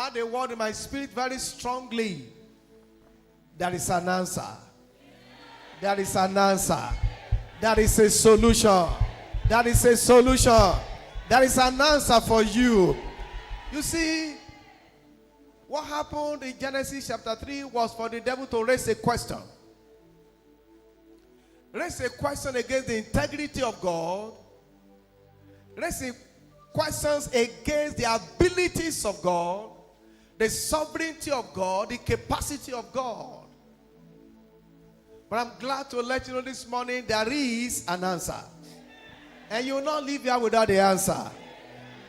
I had a word in my spirit very strongly. There is an answer. There is an answer. There is a solution. There is a solution. There is an answer for you. You see, what happened in Genesis chapter 3 was for the devil to raise a question. Raise a question against the integrity of God. Raise questions against the abilities of God, the sovereignty of God, the capacity of God. But I'm glad to let you know this morning there is an answer. And you will not leave here without the answer.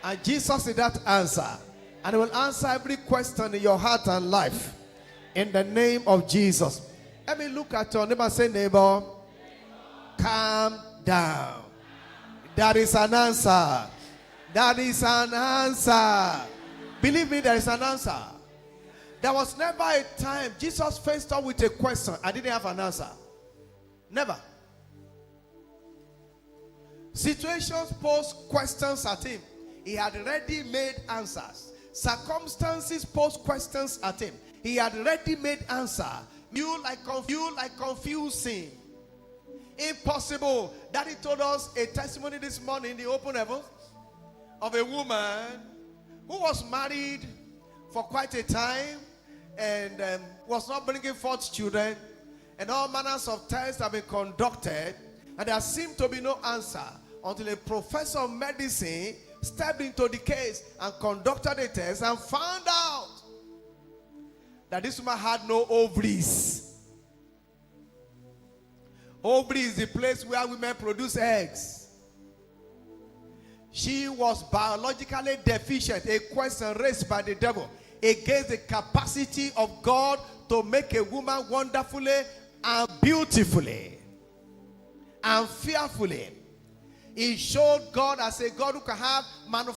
And Jesus is that answer. And he will answer every question in your heart and life. In the name of Jesus. Let me look at your neighbor and say, neighbor, calm down. There is an answer. There is an answer. Believe me, there is an answer. There was never a time Jesus faced up with a question and didn't have an answer. Never. Situations pose questions at him. He had already made answers. Circumstances pose questions at him. He had already made answer. You like confusing. Impossible. Daddy told us a testimony this morning in the open heaven of a woman who was married for quite a time and was not bringing forth children, and all manners of tests have been conducted, and there seemed to be no answer until a professor of medicine stepped into the case and conducted a test and found out that this woman had no ovaries. Ovary is the place where women produce eggs. She was biologically deficient, a question raised by the devil against the capacity of God to make a woman wonderfully and beautifully and fearfully. He showed God as a God who can have